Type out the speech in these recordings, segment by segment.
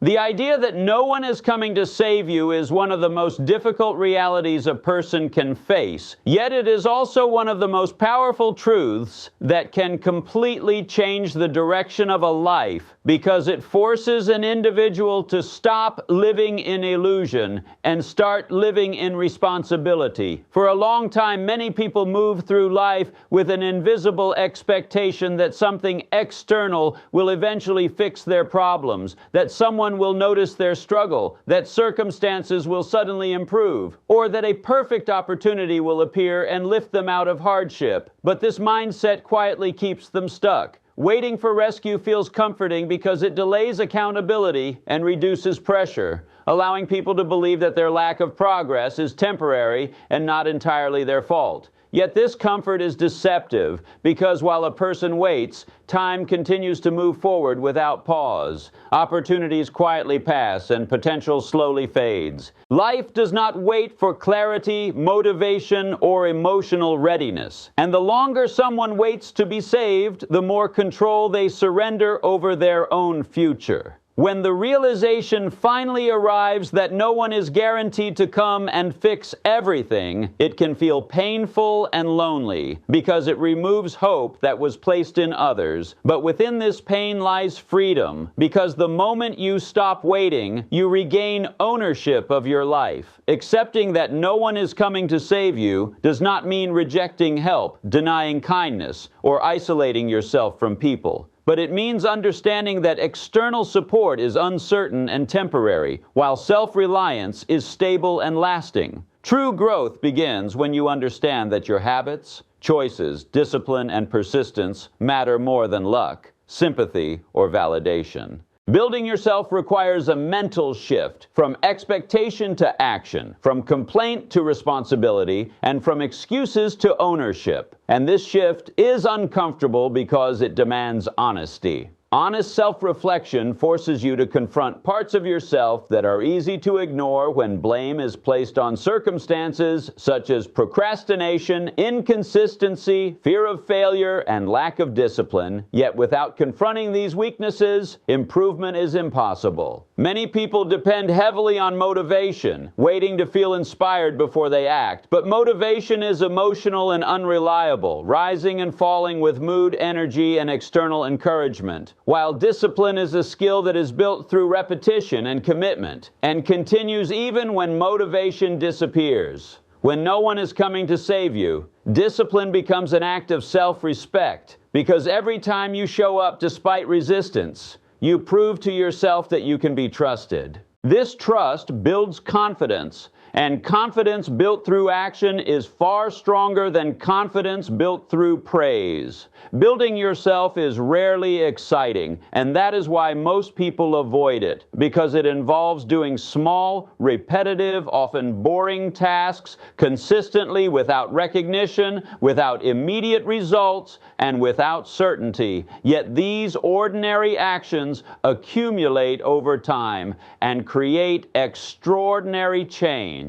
The idea that no one is coming to save you is one of the most difficult realities a person can face, yet it is also one of the most powerful truths that can completely change the direction of a life, because it forces an individual to stop living in illusion and start living in responsibility. For a long time, many people move through life with an invisible expectation that something external will eventually fix their problems, that someone will notice their struggle, that circumstances will suddenly improve, or that a perfect opportunity will appear and lift them out of hardship. But this mindset quietly keeps them stuck. Waiting for rescue feels comforting because it delays accountability and reduces pressure, allowing people to believe that their lack of progress is temporary and not entirely their fault. Yet this comfort is deceptive, because while a person waits, time continues to move forward without pause. Opportunities quietly pass and potential slowly fades. Life does not wait for clarity, motivation, or emotional readiness. And the longer someone waits to be saved, the more control they surrender over their own future. When the realization finally arrives that no one is guaranteed to come and fix everything, it can feel painful and lonely, because it removes hope that was placed in others. But within this pain lies freedom, because the moment you stop waiting, you regain ownership of your life. Accepting that no one is coming to save you does not mean rejecting help, denying kindness, or isolating yourself from people. But it means understanding that external support is uncertain and temporary, while self-reliance is stable and lasting. True growth begins when you understand that your habits, choices, discipline, and persistence matter more than luck, sympathy, or validation. Building yourself requires a mental shift from expectation to action, from complaint to responsibility, and from excuses to ownership. And this shift is uncomfortable because it demands honesty. Honest self-reflection forces you to confront parts of yourself that are easy to ignore when blame is placed on circumstances such as procrastination, inconsistency, fear of failure, and lack of discipline. Yet without confronting these weaknesses, improvement is impossible. Many people depend heavily on motivation, waiting to feel inspired before they act. But motivation is emotional and unreliable, rising and falling with mood, energy, and external encouragement. While discipline is a skill that is built through repetition and commitment, and continues even when motivation disappears. When no one is coming to save you, discipline becomes an act of self-respect, because every time you show up despite resistance, you prove to yourself that you can be trusted. This trust builds confidence, and confidence built through action is far stronger than confidence built through praise. Building yourself is rarely exciting, and that is why most people avoid it, because it involves doing small, repetitive, often boring tasks consistently without recognition, without immediate results, and without certainty. Yet these ordinary actions accumulate over time and create extraordinary change.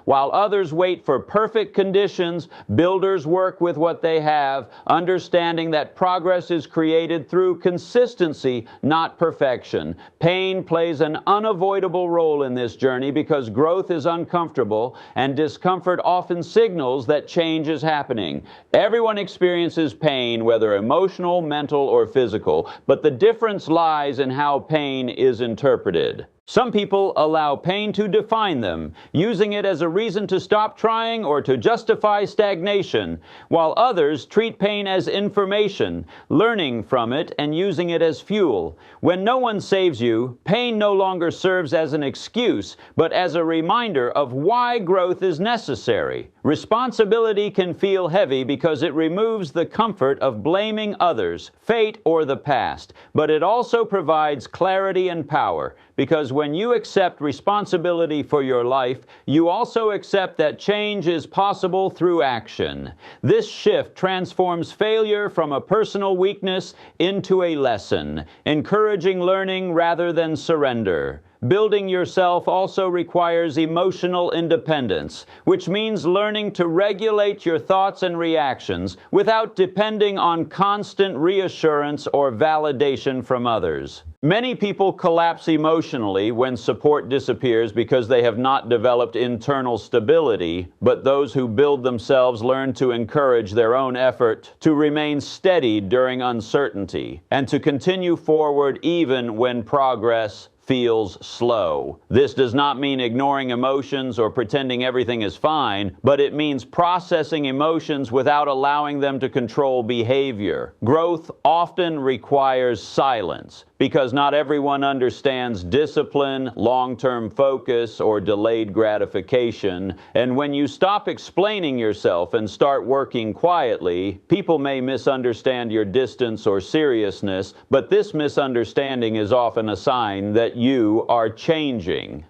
While others wait for perfect conditions, builders work with what they have, understanding that progress is created through consistency, not perfection. Pain plays an unavoidable role in this journey because growth is uncomfortable, and discomfort often signals that change is happening. Everyone experiences pain, whether emotional, mental, or physical, but the difference lies in how pain is interpreted. Some people allow pain to define them, using it as a reason to stop trying or to justify stagnation, while others treat pain as information, learning from it and using it as fuel. When no one saves you, pain no longer serves as an excuse, but as a reminder of why growth is necessary. Responsibility can feel heavy because it removes the comfort of blaming others, fate, or the past, but it also provides clarity and power, because when you accept responsibility for your life, you also accept that change is possible through action. This shift transforms failure from a personal weakness into a lesson, encouraging learning rather than surrender. Building yourself also requires emotional independence, which means learning to regulate your thoughts and reactions without depending on constant reassurance or validation from others. Many people collapse emotionally when support disappears because they have not developed internal stability, but those who build themselves learn to encourage their own effort to remain steady during uncertainty and to continue forward even when progress feels slow. This does not mean ignoring emotions or pretending everything is fine, but it means processing emotions without allowing them to control behavior. Growth often requires silence, because not everyone understands discipline, long-term focus, or delayed gratification. And when you stop explaining yourself and start working quietly, people may misunderstand your distance or seriousness, but this misunderstanding is often a sign that you are changing.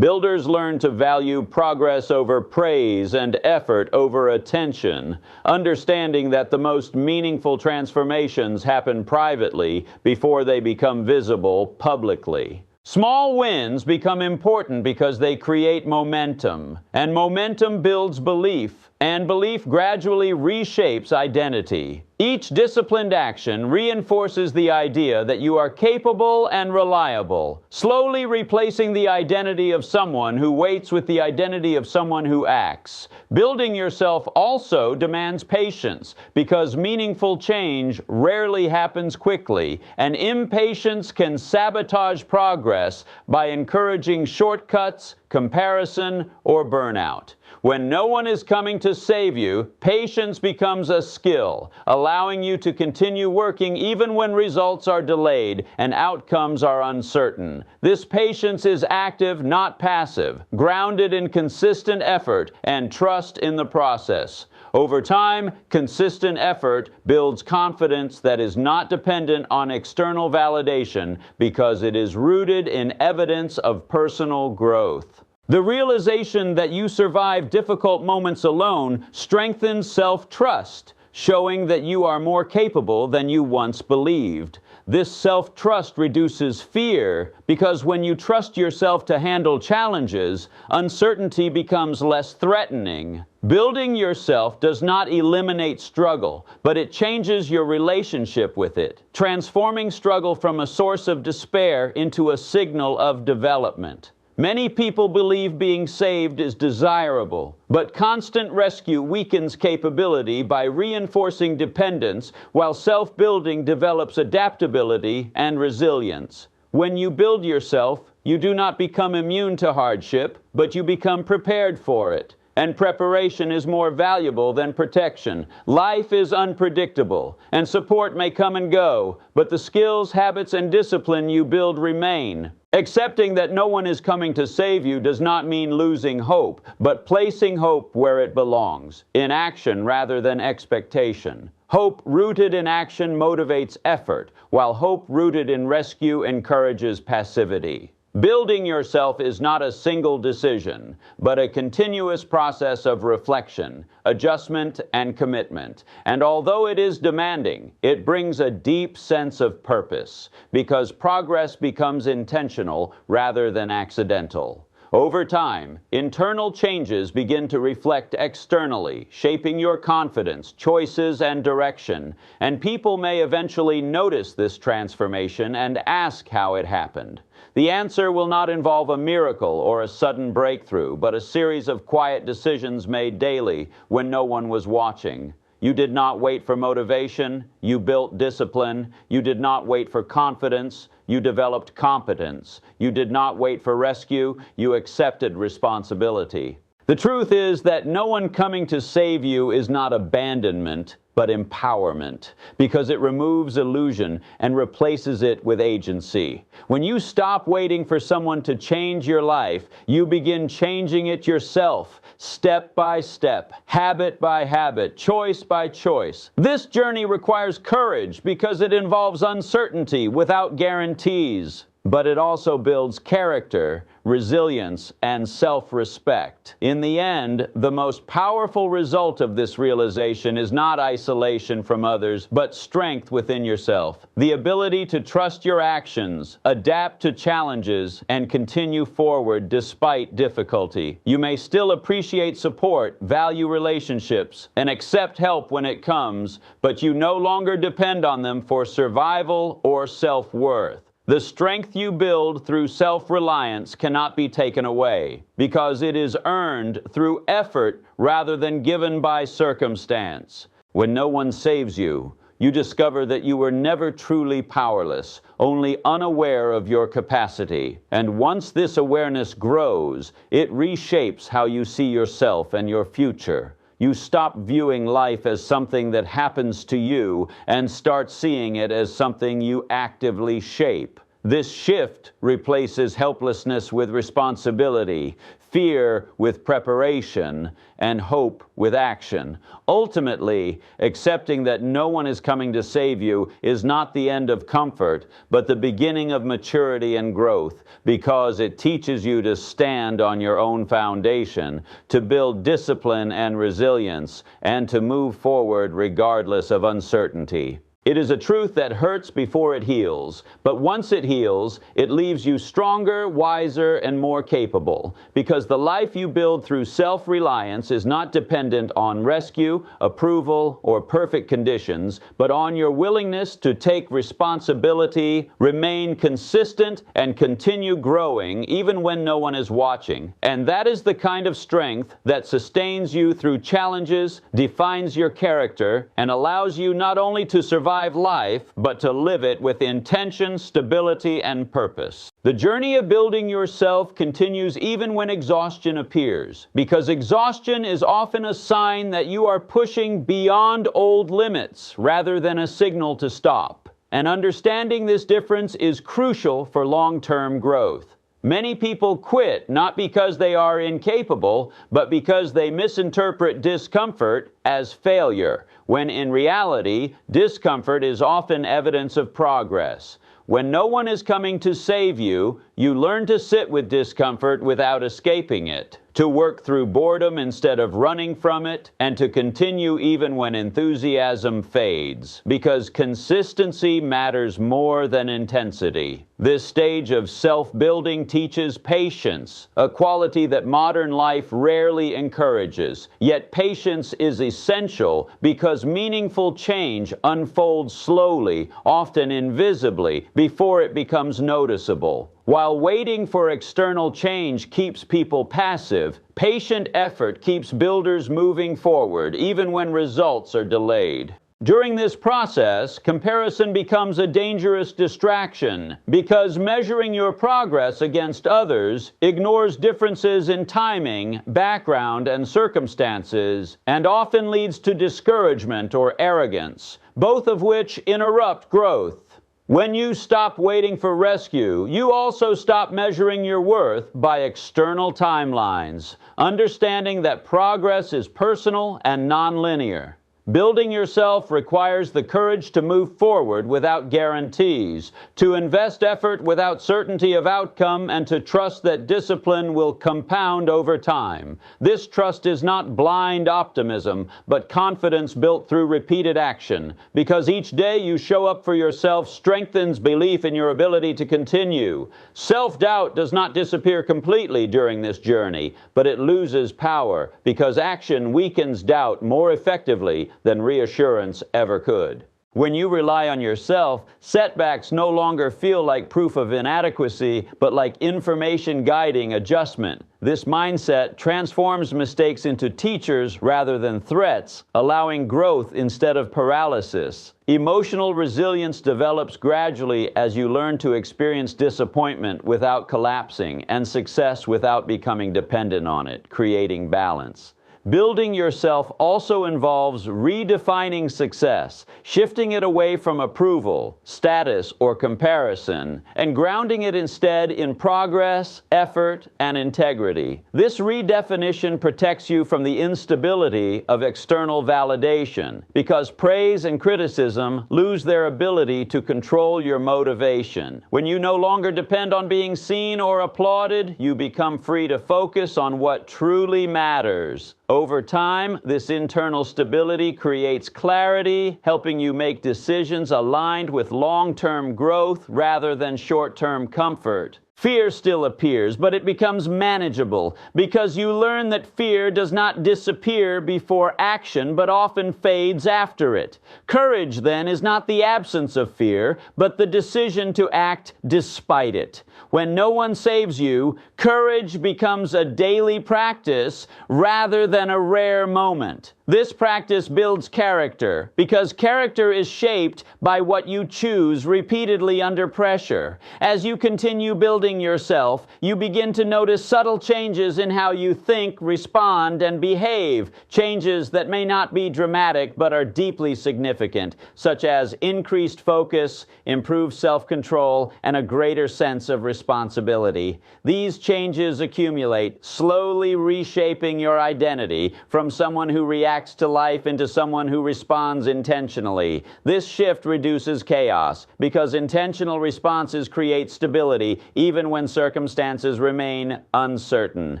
Builders learn to value progress over praise and effort over attention, understanding that the most meaningful transformations happen privately before they become visible publicly. Small wins become important because they create momentum, and momentum builds belief, and belief gradually reshapes identity. Each disciplined action reinforces the idea that you are capable and reliable, slowly replacing the identity of someone who waits with the identity of someone who acts. Building yourself also demands patience, because meaningful change rarely happens quickly, and impatience can sabotage progress by encouraging shortcuts, comparison, or burnout. When no one is coming to save you, patience becomes a skill, allowing you to continue working even when results are delayed and outcomes are uncertain. This patience is active, not passive, grounded in consistent effort and trust in the process. Over time, consistent effort builds confidence that is not dependent on external validation because it is rooted in evidence of personal growth. The realization that you survive difficult moments alone strengthens self-trust, showing that you are more capable than you once believed. This self-trust reduces fear, because when you trust yourself to handle challenges, uncertainty becomes less threatening. Building yourself does not eliminate struggle, but it changes your relationship with it, transforming struggle from a source of despair into a signal of development. Many people believe being saved is desirable, but constant rescue weakens capability by reinforcing dependence, while self-building develops adaptability and resilience. When you build yourself, you do not become immune to hardship, but you become prepared for it. And preparation is more valuable than protection. Life is unpredictable, and support may come and go, but the skills, habits, and discipline you build remain. Accepting that no one is coming to save you does not mean losing hope, but placing hope where it belongs, in action rather than expectation. Hope rooted in action motivates effort, while hope rooted in rescue encourages passivity. Building yourself is not a single decision, but a continuous process of reflection, adjustment, and commitment. And although it is demanding, it brings a deep sense of purpose, because progress becomes intentional rather than accidental. Over time, internal changes begin to reflect externally, shaping your confidence, choices, and direction. And people may eventually notice this transformation and ask how it happened. The answer will not involve a miracle or a sudden breakthrough, but a series of quiet decisions made daily when no one was watching. You did not wait for motivation, you built discipline. You did not wait for confidence, you developed competence. You did not wait for rescue, you accepted responsibility. The truth is that no one coming to save you is not abandonment, but empowerment, because it removes illusion and replaces it with agency. When you stop waiting for someone to change your life, you begin changing it yourself, step by step, habit by habit, choice by choice. This journey requires courage because it involves uncertainty without guarantees. but it also builds character, resilience, and self-respect. In the end, the most powerful result of this realization is not isolation from others, but strength within yourself. The ability to trust your actions, adapt to challenges, and continue forward despite difficulty. You may still appreciate support, value relationships, and accept help when it comes, but you no longer depend on them for survival or self-worth. The strength you build through self-reliance cannot be taken away, because it is earned through effort rather than given by circumstance. When no one saves you, you discover that you were never truly powerless, only unaware of your capacity. And once this awareness grows, it reshapes how you see yourself and your future. You stop viewing life as something that happens to you and start seeing it as something you actively shape. This shift replaces helplessness with responsibility, fear with preparation, and hope with action. Ultimately, accepting that no one is coming to save you is not the end of comfort, but the beginning of maturity and growth, because it teaches you to stand on your own foundation, to build discipline and resilience, and to move forward regardless of uncertainty. It is a truth that hurts before it heals, but once it heals, it leaves you stronger, wiser, and more capable, because the life you build through self-reliance is not dependent on rescue, approval, or perfect conditions, but on your willingness to take responsibility, remain consistent, and continue growing even when no one is watching. And that is the kind of strength that sustains you through challenges, defines your character, and allows you not only to survive life, but to live it with intention, stability, and purpose. The journey of building yourself continues even when exhaustion appears, because exhaustion is often a sign that you are pushing beyond old limits rather than a signal to stop. And understanding this difference is crucial for long-term growth. Many people quit not because they are incapable, but because they misinterpret discomfort as failure, when in reality, discomfort is often evidence of progress. When no one is coming to save you, you learn to sit with discomfort without escaping it, to work through boredom instead of running from it, and to continue even when enthusiasm fades, because consistency matters more than intensity. This stage of self-building teaches patience, a quality that modern life rarely encourages. Yet patience is essential because meaningful change unfolds slowly, often invisibly, before it becomes noticeable. While waiting for external change keeps people passive, patient effort keeps builders moving forward, even when results are delayed. During this process, comparison becomes a dangerous distraction, because measuring your progress against others ignores differences in timing, background, and circumstances, and often leads to discouragement or arrogance, both of which interrupt growth. When you stop waiting for rescue, you also stop measuring your worth by external timelines, understanding that progress is personal and nonlinear. Building yourself requires the courage to move forward without guarantees, to invest effort without certainty of outcome, and to trust that discipline will compound over time. This trust is not blind optimism, but confidence built through repeated action, because each day you show up for yourself strengthens belief in your ability to continue. Self-doubt does not disappear completely during this journey, but it loses power, because action weakens doubt more effectively than reassurance ever could. When you rely on yourself, setbacks no longer feel like proof of inadequacy, but like information guiding adjustment. This mindset transforms mistakes into teachers rather than threats, allowing growth instead of paralysis. Emotional resilience develops gradually as you learn to experience disappointment without collapsing, and success without becoming dependent on it, creating balance. Building yourself also involves redefining success, shifting it away from approval, status, or comparison, and grounding it instead in progress, effort, and integrity. This redefinition protects you from the instability of external validation, because praise and criticism lose their ability to control your motivation. When you no longer depend on being seen or applauded, you become free to focus on what truly matters. Over time, this internal stability creates clarity, helping you make decisions aligned with long-term growth rather than short-term comfort. Fear still appears, but it becomes manageable because you learn that fear does not disappear before action, but often fades after it. Courage, then, is not the absence of fear, but the decision to act despite it. When no one saves you, courage becomes a daily practice rather than a rare moment. This practice builds character, because character is shaped by what you choose repeatedly under pressure. As you continue building yourself, you begin to notice subtle changes in how you think, respond, and behave. Changes that may not be dramatic but are deeply significant, such as increased focus, improved self-control, and a greater sense of responsibility. These changes accumulate, slowly reshaping your identity from someone who reacts to life into someone who responds intentionally. This shift reduces chaos, because intentional responses create stability even when circumstances remain uncertain.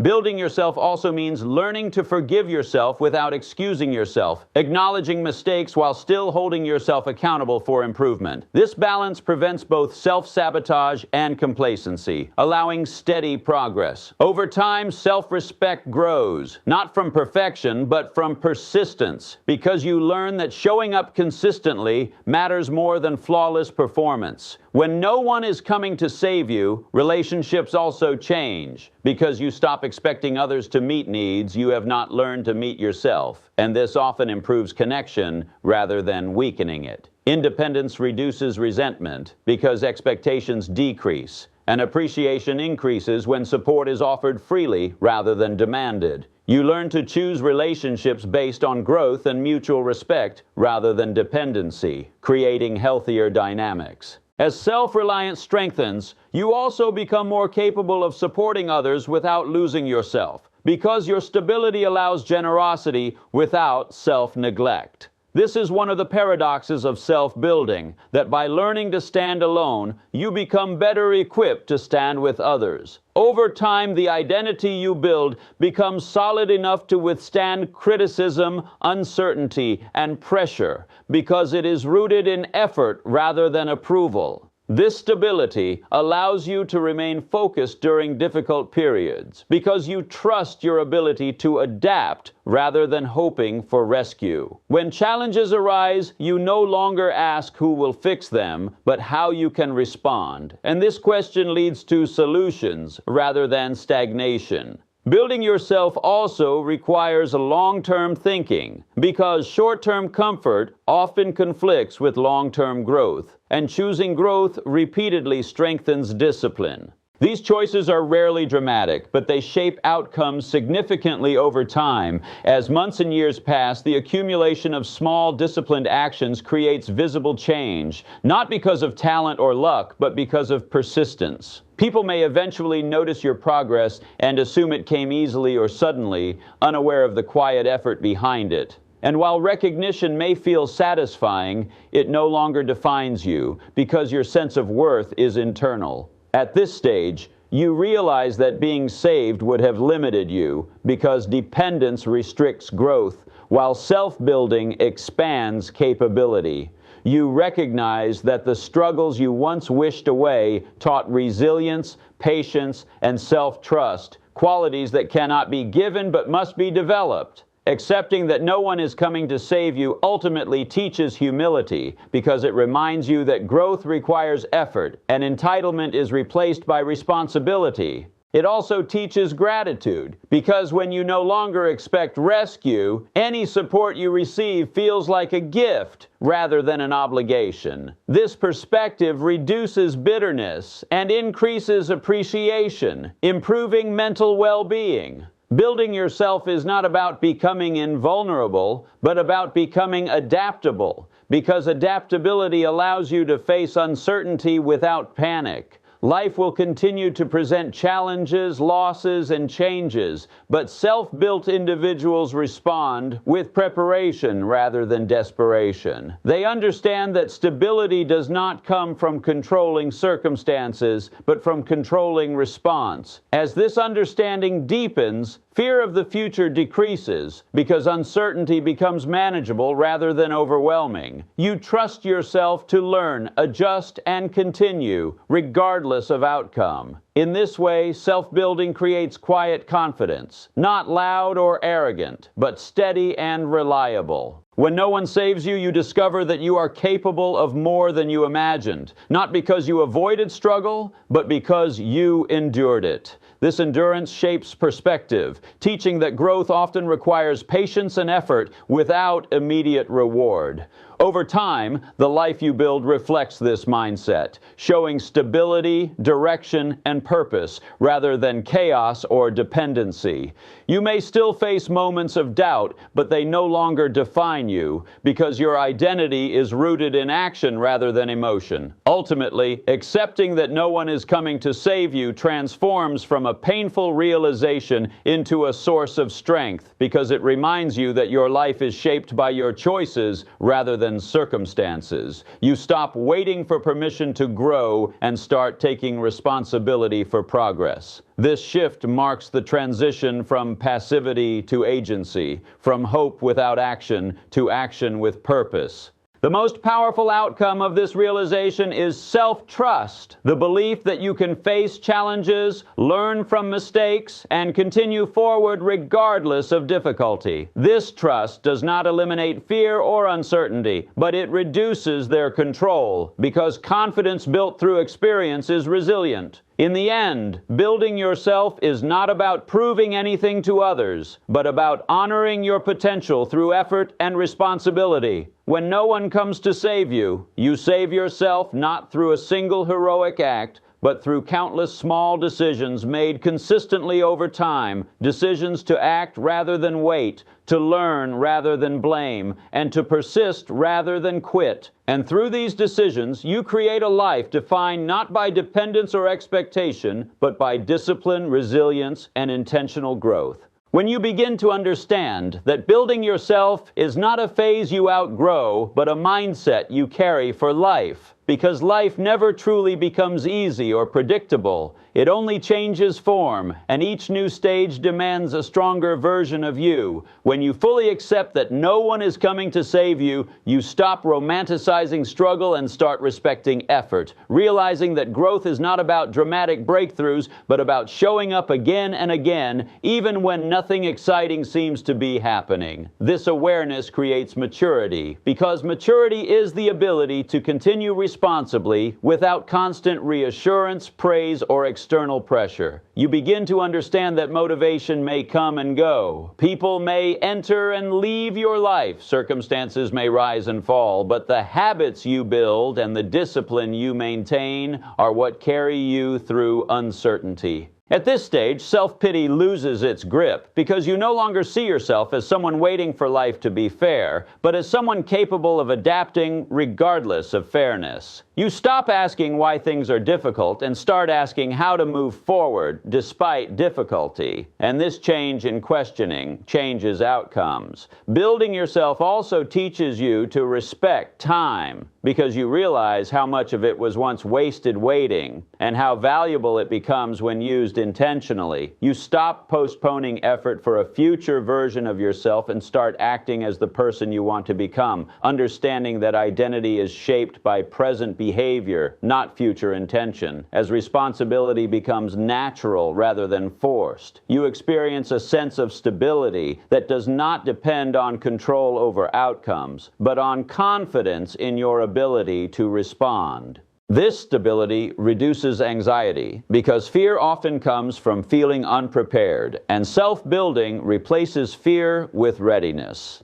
Building yourself also means learning to forgive yourself without excusing yourself, acknowledging mistakes while still holding yourself accountable for improvement. This balance prevents both self-sabotage and complacency, allowing steady progress. Over time, self-respect grows, not from perfection, but from persistence, because you learn that showing up consistently matters more than flawless performance. When no one is coming to save you, relationships also change, because you stop expecting others to meet needs you have not learned to meet yourself, and this often improves connection rather than weakening it. Independence reduces resentment because expectations decrease, and appreciation increases when support is offered freely rather than demanded. You learn to choose relationships based on growth and mutual respect rather than dependency, creating healthier dynamics. As self-reliance strengthens, you also become more capable of supporting others without losing yourself, because your stability allows generosity without self-neglect. This is one of the paradoxes of self-building, that by learning to stand alone, you become better equipped to stand with others. Over time, the identity you build becomes solid enough to withstand criticism, uncertainty, and pressure, because it is rooted in effort rather than approval. This stability allows you to remain focused during difficult periods, because you trust your ability to adapt rather than hoping for rescue. When challenges arise, you no longer ask who will fix them, but how you can respond. And this question leads to solutions rather than stagnation. Building yourself also requires long-term thinking, because short-term comfort often conflicts with long-term growth, and choosing growth repeatedly strengthens discipline. These choices are rarely dramatic, but they shape outcomes significantly over time. As months and years pass, the accumulation of small, disciplined actions creates visible change, not because of talent or luck, but because of persistence. People may eventually notice your progress and assume it came easily or suddenly, unaware of the quiet effort behind it. And while recognition may feel satisfying, it no longer defines you, because your sense of worth is internal. At this stage, you realize that being saved would have limited you, because dependence restricts growth, while self-building expands capability. You recognize that the struggles you once wished away taught resilience, patience, and self-trust, qualities that cannot be given but must be developed. Accepting that no one is coming to save you ultimately teaches humility, because it reminds you that growth requires effort and entitlement is replaced by responsibility. It also teaches gratitude, because when you no longer expect rescue, any support you receive feels like a gift rather than an obligation. This perspective reduces bitterness and increases appreciation, improving mental well-being. Building yourself is not about becoming invulnerable, but about becoming adaptable, because adaptability allows you to face uncertainty without panic. Life will continue to present challenges, losses, and changes, but self-built individuals respond with preparation rather than desperation. They understand that stability does not come from controlling circumstances, but from controlling response. As this understanding deepens, fear of the future decreases because uncertainty becomes manageable rather than overwhelming. You trust yourself to learn, adjust, and continue, regardless of outcome. In this way, self-building creates quiet confidence, not loud or arrogant, but steady and reliable. When no one saves you, you discover that you are capable of more than you imagined, not because you avoided struggle, but because you endured it. This endurance shapes perspective, teaching that growth often requires patience and effort without immediate reward. Over time, the life you build reflects this mindset, showing stability, direction, and purpose rather than chaos or dependency. You may still face moments of doubt, but they no longer define you because your identity is rooted in action rather than emotion. Ultimately, accepting that no one is coming to save you transforms from a painful realization into a source of strength because it reminds you that your life is shaped by your choices rather than circumstances. You stop waiting for permission to grow and start taking responsibility for progress. This shift marks the transition from passivity to agency, from hope without action to action with purpose. The most powerful outcome of this realization is self-trust, the belief that you can face challenges, learn from mistakes, and continue forward regardless of difficulty. This trust does not eliminate fear or uncertainty, but it reduces their control, because confidence built through experience is resilient. In the end, building yourself is not about proving anything to others, but about honoring your potential through effort and responsibility. When no one comes to save you, you save yourself not through a single heroic act, but through countless small decisions made consistently over time, decisions to act rather than wait, to learn rather than blame, and to persist rather than quit. And through these decisions, you create a life defined not by dependence or expectation, but by discipline, resilience, and intentional growth. When you begin to understand that building yourself is not a phase you outgrow, but a mindset you carry for life, because life never truly becomes easy or predictable. It only changes form, and each new stage demands a stronger version of you. When you fully accept that no one is coming to save you, you stop romanticizing struggle and start respecting effort, realizing that growth is not about dramatic breakthroughs, but about showing up again and again, even when nothing exciting seems to be happening. This awareness creates maturity, because maturity is the ability to continue responsibly without constant reassurance, praise, or external pressure. You begin to understand that motivation may come and go. People may enter and leave your life. Circumstances may rise and fall, but the habits you build and the discipline you maintain are what carry you through uncertainty. At this stage, self-pity loses its grip because you no longer see yourself as someone waiting for life to be fair, but as someone capable of adapting regardless of fairness. You stop asking why things are difficult and start asking how to move forward despite difficulty. And this change in questioning changes outcomes. Building yourself also teaches you to respect time, because you realize how much of it was once wasted waiting and how valuable it becomes when used intentionally. You stop postponing effort for a future version of yourself and start acting as the person you want to become, understanding that identity is shaped by present behavior, not future intention. As responsibility becomes natural rather than forced, you experience a sense of stability that does not depend on control over outcomes, but on confidence in your ability to respond. This stability reduces anxiety because fear often comes from feeling unprepared, and self-building replaces fear with readiness.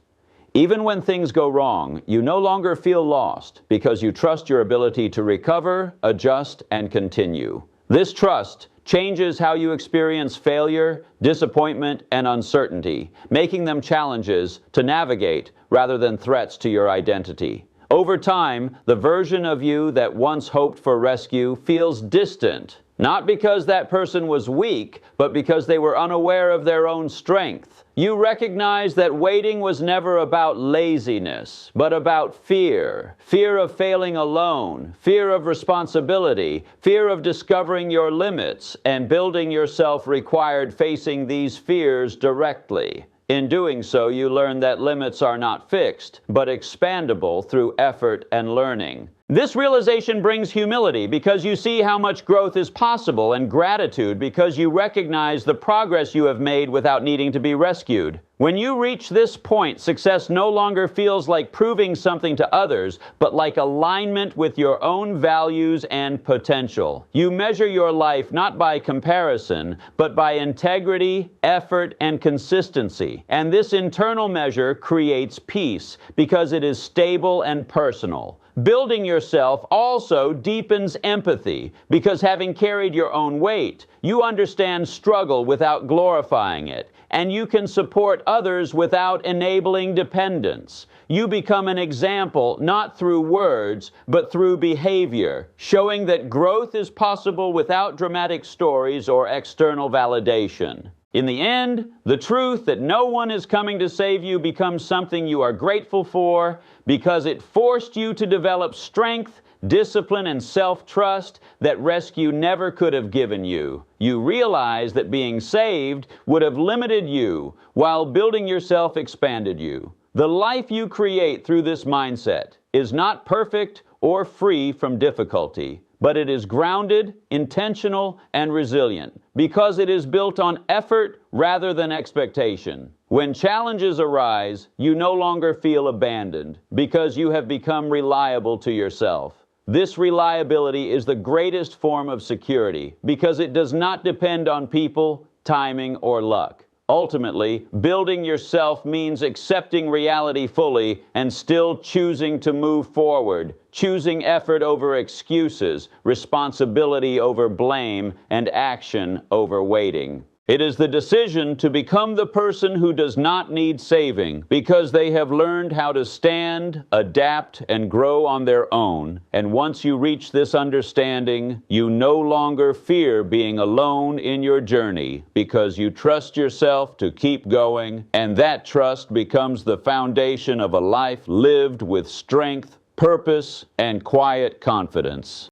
Even when things go wrong, you no longer feel lost because you trust your ability to recover, adjust, and continue. This trust changes how you experience failure, disappointment, and uncertainty, making them challenges to navigate rather than threats to your identity. Over time, the version of you that once hoped for rescue feels distant, not because that person was weak, but because they were unaware of their own strength. You recognize that waiting was never about laziness, but about fear. Fear of failing alone, fear of responsibility, fear of discovering your limits, and building yourself required facing these fears directly. In doing so, you learn that limits are not fixed, but expandable through effort and learning. This realization brings humility because you see how much growth is possible, and gratitude because you recognize the progress you have made without needing to be rescued. When you reach this point, success no longer feels like proving something to others, but like alignment with your own values and potential. You measure your life not by comparison, but by integrity, effort, and consistency. And this internal measure creates peace because it is stable and personal. Building yourself also deepens empathy because having carried your own weight, you understand struggle without glorifying it, and you can support others without enabling dependence. You become an example not through words, but through behavior, showing that growth is possible without dramatic stories or external validation. In the end, the truth that no one is coming to save you becomes something you are grateful for because it forced you to develop strength, discipline, and self-trust that rescue never could have given you. You realize that being saved would have limited you, while building yourself expanded you. The life you create through this mindset is not perfect or free from difficulty, but it is grounded, intentional, and resilient because it is built on effort rather than expectation. When challenges arise, you no longer feel abandoned because you have become reliable to yourself. This reliability is the greatest form of security because it does not depend on people, timing, or luck. Ultimately, building yourself means accepting reality fully and still choosing to move forward, choosing effort over excuses, responsibility over blame, and action over waiting. It is the decision to become the person who does not need saving because they have learned how to stand, adapt, and grow on their own. And once you reach this understanding, you no longer fear being alone in your journey because you trust yourself to keep going, and that trust becomes the foundation of a life lived with strength, purpose, and quiet confidence.